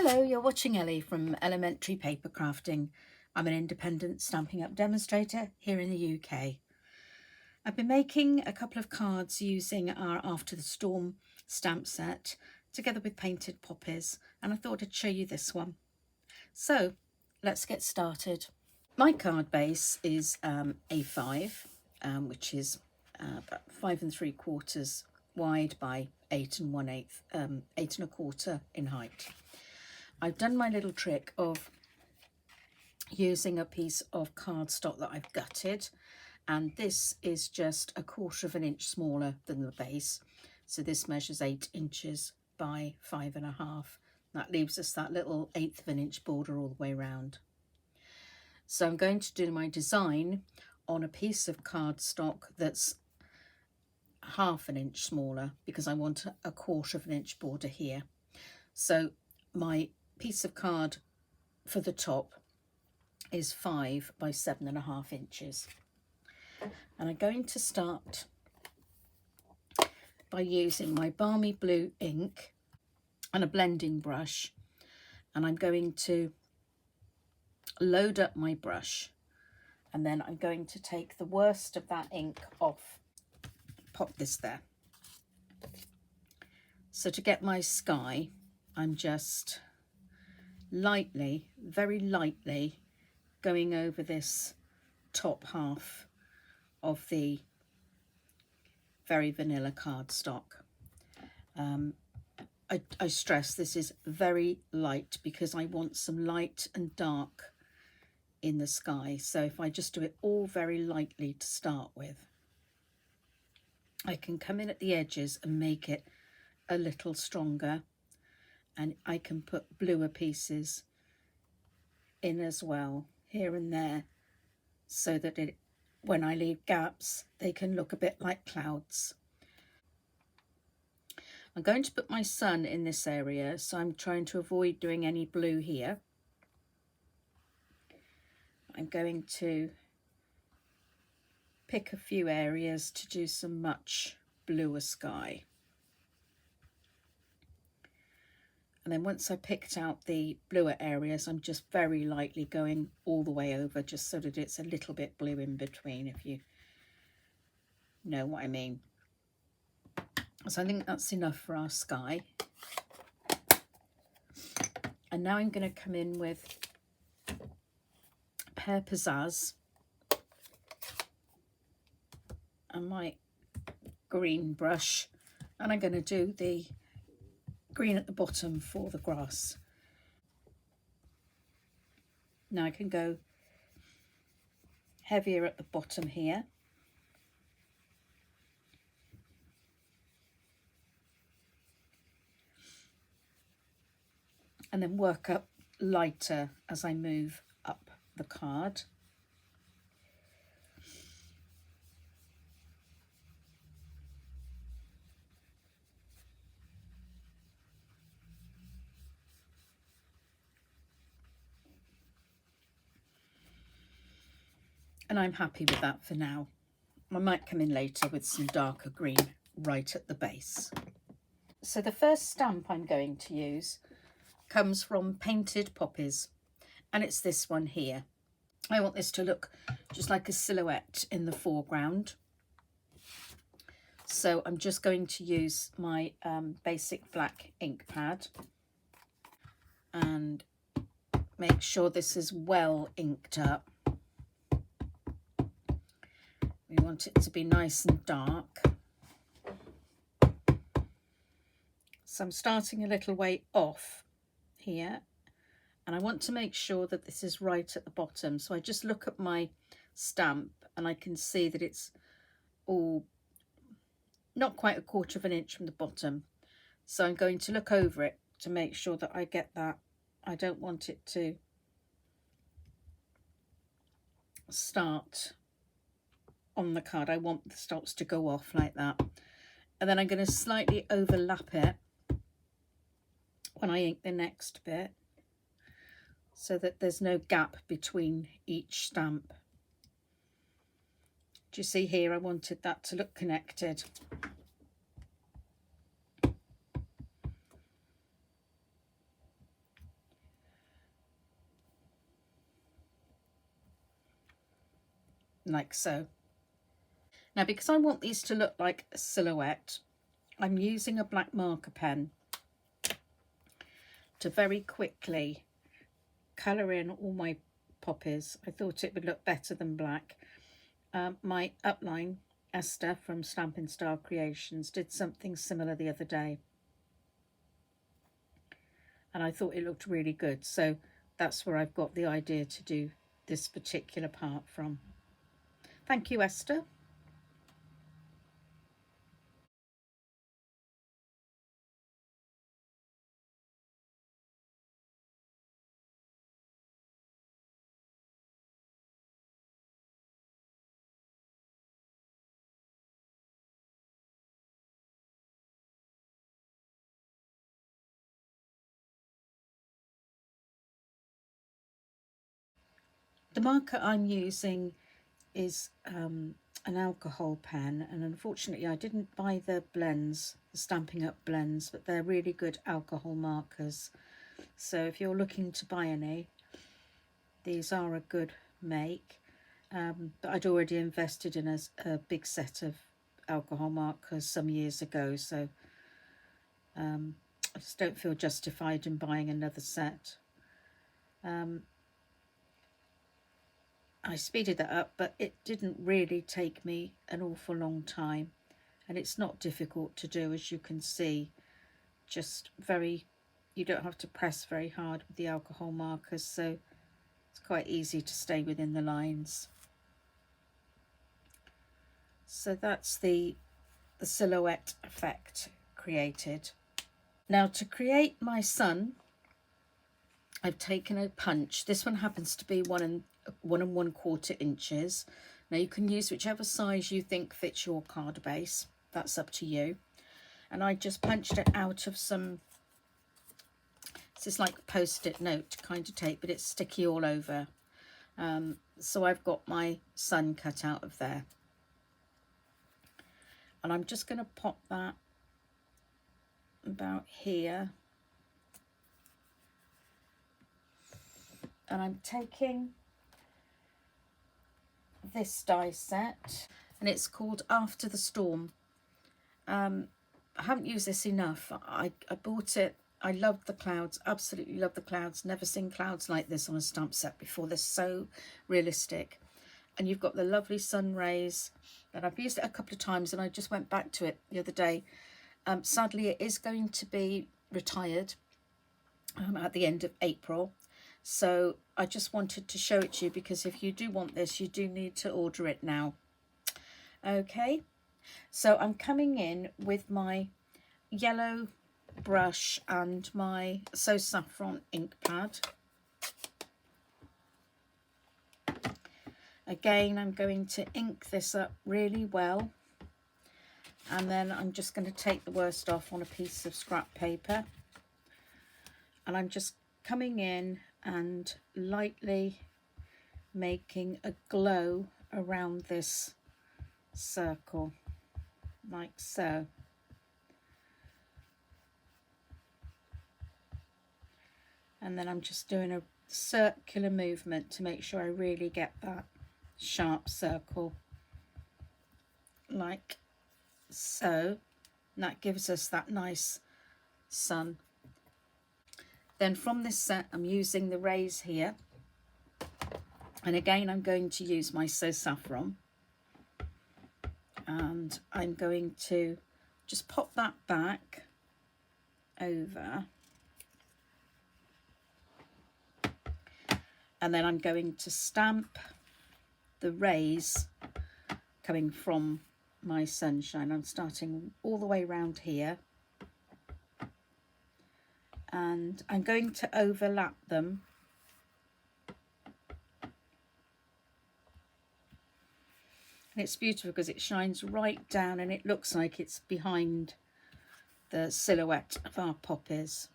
Hello, you're watching Ellie from Ellymentry Papercrafting. I'm an independent Stampin' Up demonstrator here in the UK. I've been making a couple of cards using our After the Storm stamp set together with painted poppies, and I thought I'd show you this one. So let's get started. My card base is A5, which is about 5 3/4 wide by 8 1/8 in height. I've done my little trick of using a piece of cardstock that I've gutted, and this is just 1/4 inch smaller than the base. So this measures 8 inches by 5.5. That leaves us that little 1/8 inch border all the way around. So I'm going to do my design on a piece of cardstock that's 1/2 inch smaller because I want 1/4 inch border here. So my piece of card for the top is 5 by 7.5 inches, and I'm going to start by using my balmy blue ink and a blending brush, and I'm going to load up my brush, and then I'm going to take the worst of that ink off, pop this there. So to get my sky, I'm just lightly, very lightly going over this top half of the very vanilla cardstock. I stress this is very light because I want some light and dark in the sky. So if I just do it all very lightly to start with, I can come in at the edges and make it a little stronger, and I can put bluer pieces in as well here and there, so that when I leave gaps, they can look a bit like clouds. I'm going to put my sun in this area, so I'm trying to avoid doing any blue here. I'm going to pick a few areas to do some much bluer sky. And then once I picked out the bluer areas, I'm just very lightly going all the way over, just so that it's a little bit blue in between, if you know what I mean. So I think that's enough for our sky. And now I'm going to come in with Pear Pizzazz and my green brush, and I'm going to do the green at the bottom for the grass. Now I can go heavier at the bottom here, and then work up lighter as I move up the card. And I'm happy with that for now. I might come in later with some darker green right at the base. So the first stamp I'm going to use comes from Painted Poppies, and it's this one here. I want this to look just like a silhouette in the foreground. So I'm just going to use my basic black ink pad and make sure this is well inked up. We want it to be nice and dark. So I'm starting a little way off here, and I want to make sure that this is right at the bottom. So I just look at my stamp and I can see that it's all not quite 1/4 inch from the bottom. So I'm going to look over it to make sure that I get that. I don't want it to start on the card. I want the stops to go off like that. And then I'm going to slightly overlap it when I ink the next bit, so that there's no gap between each stamp. Do you see here? I wanted that to look connected. like so. Now, because I want these to look like a silhouette, I'm using a black marker pen to very quickly colour in all my poppies. I thought it would look better than black. My upline, Esther from Stampin' Creations, did something similar the other day, and I thought it looked really good, so that's where I've got the idea to do this particular part from. Thank you, Esther. The marker I'm using is an alcohol pen, and unfortunately I didn't buy the blends, the Stampin' Up blends, but they're really good alcohol markers. So if you're looking to buy any, these are a good make. But I'd already invested in a big set of alcohol markers some years ago, so I just don't feel justified in buying another set. I speeded that up, but it didn't really take me an awful long time, and it's not difficult to do, as you can see. Just you don't have to press very hard with the alcohol markers, so it's quite easy to stay within the lines. So that's the silhouette effect created. Now, to create my sun, I've taken a punch. This one happens to be 1 1/4 inches. Now you can use whichever size you think fits your card base. That's up to you. And I just punched it out of some, this is like post-it note kind of tape, but it's sticky all over. So I've got my sun cut out of there. And I'm just going to pop that about here. And I'm taking this die set, and it's called After the Storm. I haven't used this enough. I bought it. I love the clouds, absolutely love the clouds. Never seen clouds like this on a stamp set before. They're so realistic. And you've got the lovely sun rays, and I've used it a couple of times, and I just went back to it the other day. Sadly, it is going to be retired at the end of April. So I just wanted to show it to you, because if you do want this, you do need to order it now. Okay, so I'm coming in with my yellow brush and my So Saffron ink pad. Again, I'm going to ink this up really well, and then I'm just going to take the worst off on a piece of scrap paper, and I'm just coming in and lightly making a glow around this circle, like so. And then I'm just doing a circular movement to make sure I really get that sharp circle, like so. And that gives us that nice sun. Then from this set, I'm using the rays here, and again I'm going to use my So Saffron, and I'm going to just pop that back over, and then I'm going to stamp the rays coming from my sunshine. I'm starting all the way around here, and I'm going to overlap them. And it's beautiful because it shines right down, and it looks like it's behind the silhouette of our poppies.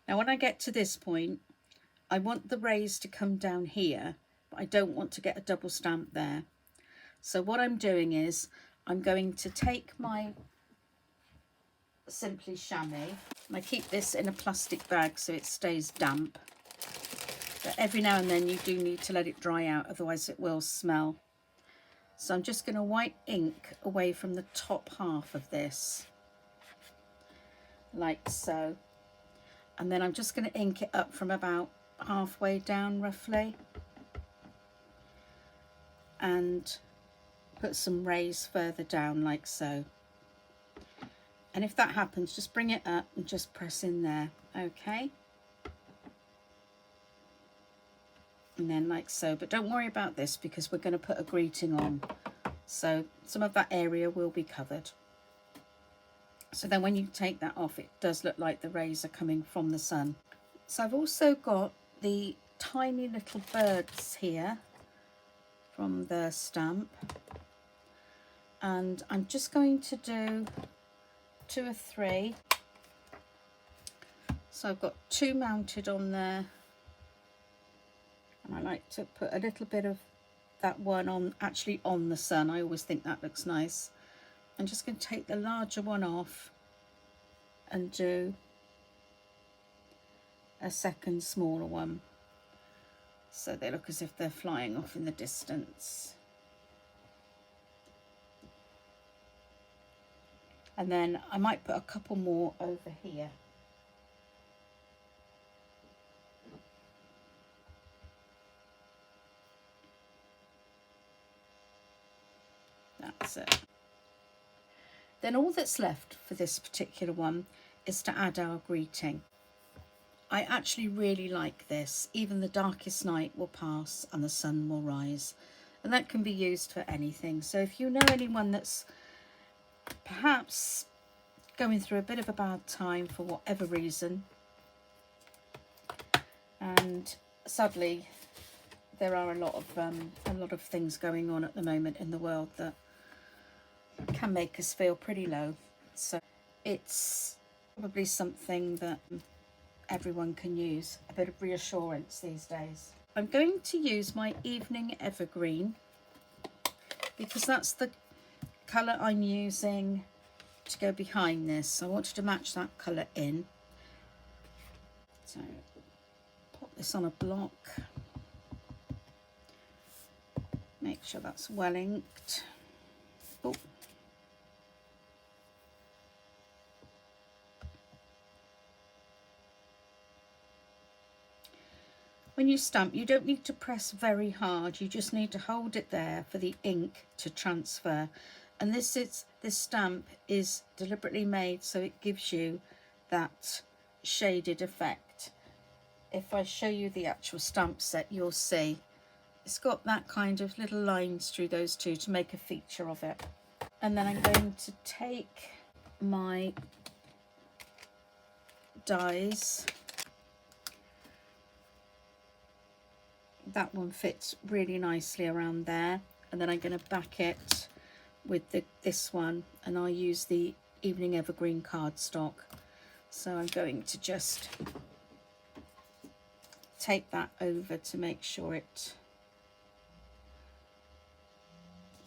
Now when I get to this point, I want the rays to come down here, but I don't want to get a double stamp there. So what I'm doing is I'm going to take my simply chamois. And I keep this in a plastic bag so it stays damp. But every now and then you do need to let it dry out, otherwise it will smell. So I'm just going to wipe ink away from the top half of this, like so. And then I'm just going to ink it up from about halfway down roughly. And put some rays further down like so. And if that happens, just bring it up and just press in there, okay? And then like so, but don't worry about this because we're going to put a greeting on. So some of that area will be covered. So then when you take that off, it does look like the rays are coming from the sun. So I've also got the tiny little birds here from the stamp. And I'm just going to do 2 or 3. So I've got 2 mounted on there. And I like to put a little bit of that one on, actually on the sun. I always think that looks nice. I'm just going to take the larger one off and do a second smaller one. So they look as if they're flying off in the distance. And then I might put a couple more over here. That's it. Then all that's left for this particular one is to add our greeting. I actually really like this. Even the darkest night will pass and the sun will rise. And that can be used for anything. So if you know anyone that's perhaps going through a bit of a bad time for whatever reason, and sadly there are a lot of things going on at the moment in the world that can make us feel pretty low. So it's probably something that everyone can use, a bit of reassurance these days. I'm going to use my Evening Evergreen because that's the colour I'm using to go behind this. So I wanted to match that colour in. So put this on a block. Make sure that's well inked. Oh. When you stamp, you don't need to press very hard. You just need to hold it there for the ink to transfer. And this stamp is deliberately made so it gives you that shaded effect. If I show you the actual stamp set, you'll see it's got that kind of little lines through those two to make a feature of it. And then I'm going to take my dies. That one fits really nicely around there, and then I'm going to back it with this one, and I'll use the Evening Evergreen cardstock. So I'm going to just take that over to make sure it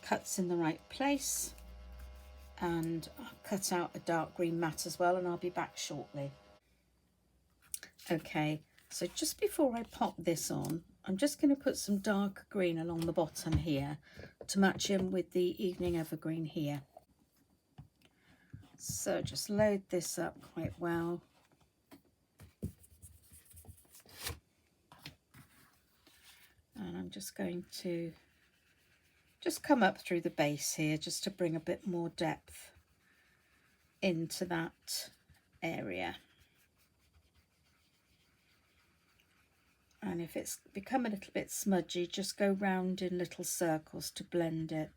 cuts in the right place, and I'll cut out a dark green mat as well, and I'll be back shortly. Okay, so just before I pop this on, I'm just going to put some dark green along the bottom here to match in with the Evening Evergreen here. So just load this up quite well. And I'm just going to just come up through the base here just to bring a bit more depth into that area. And if it's become a little bit smudgy, just go round in little circles to blend it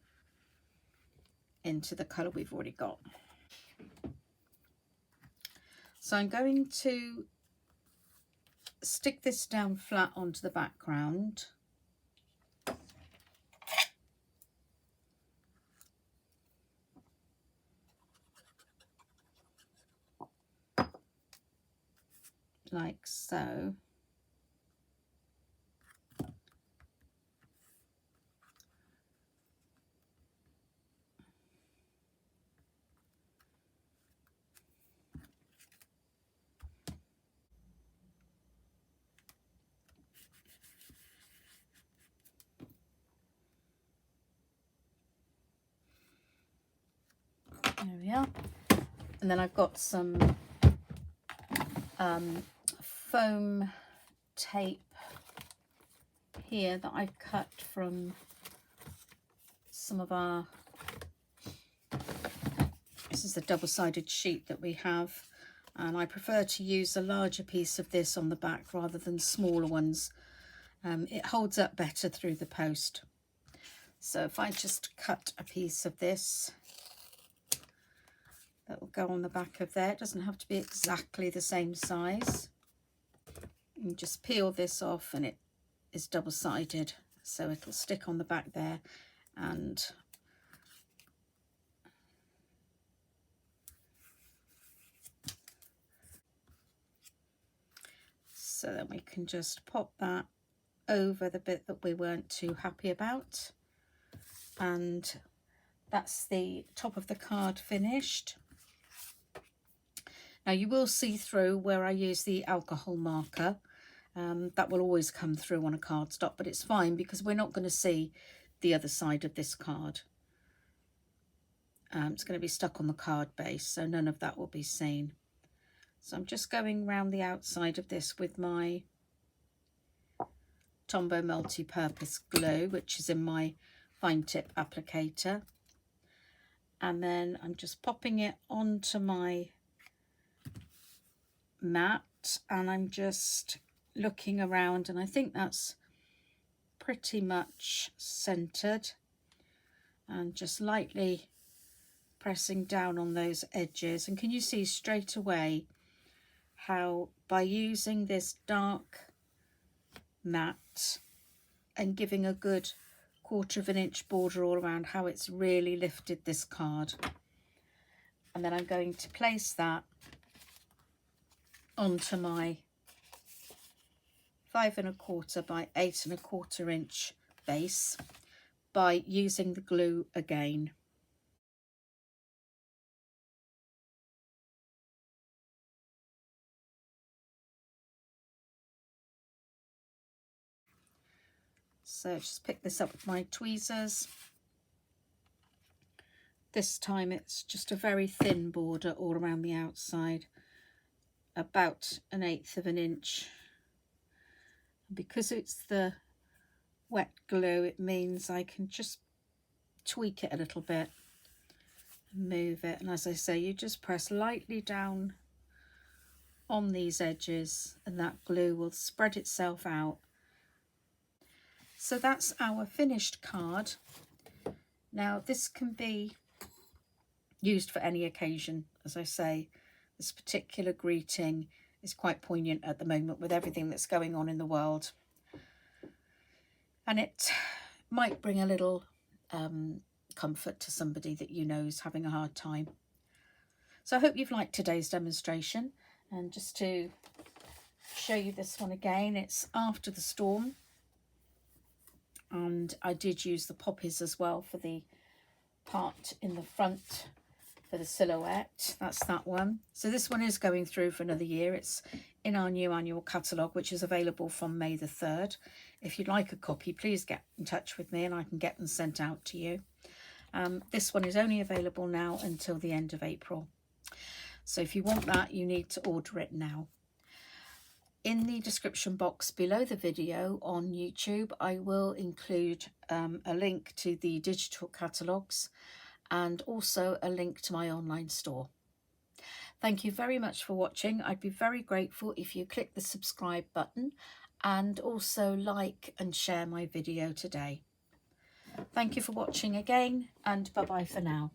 into the colour we've already got. So I'm going to stick this down flat onto the background. Like so. There we are. And then I've got some foam tape here that I've cut from some of our, this is the double-sided sheet that we have, and I prefer to use a larger piece of this on the back rather than smaller ones. It holds up better through the post. So if I just cut a piece of this, that will go on the back of there. It doesn't have to be exactly the same size. You just peel this off, and it is double-sided, so it'll stick on the back there. And so then we can just pop that over the bit that we weren't too happy about, and that's the top of the card finished. Now you will see through where I use the alcohol marker. That will always come through on a cardstock, but it's fine because we're not going to see the other side of this card. It's going to be stuck on the card base, so none of that will be seen. So I'm just going around the outside of this with my Tombow multi-purpose glue, which is in my fine tip applicator, and then I'm just popping it onto my mat, and I'm just looking around, and I think that's pretty much centered, and just lightly pressing down on those edges. And can you see straight away how by using this dark mat and giving a good 1/4 of an inch border all around, how it's really lifted this card? And then I'm going to place that onto my 5 1/4 by 8 1/4 inch base by using the glue again. So just pick this up with my tweezers. This time it's just a very thin border all around the outside, about 1/8 of an inch. Because it's the wet glue, it means I can just tweak it a little bit and move it. And as I say, you just press lightly down on these edges and that glue will spread itself out. So that's our finished card. Now this can be used for any occasion. As I say, this particular greeting is quite poignant at the moment with everything that's going on in the world, and it might bring a little comfort to somebody that you know is having a hard time. So I hope you've liked today's demonstration, and just to show you this one again, it's After the Storm, and I did use the poppies as well for the part in the front for the silhouette. That's that one. So this one is going through for another year. It's in our new annual catalogue, which is available from May the 3rd. If you'd like a copy, please get in touch with me and I can get them sent out to you. This one is only available now until the end of April. So if you want that, you need to order it now. In the description box below the video on YouTube, I will include a link to the digital catalogues and also a link to my online store. Thank you very much for watching. I'd be very grateful if you click the subscribe button and also like and share my video today. Thank you for watching again, and bye-bye for now.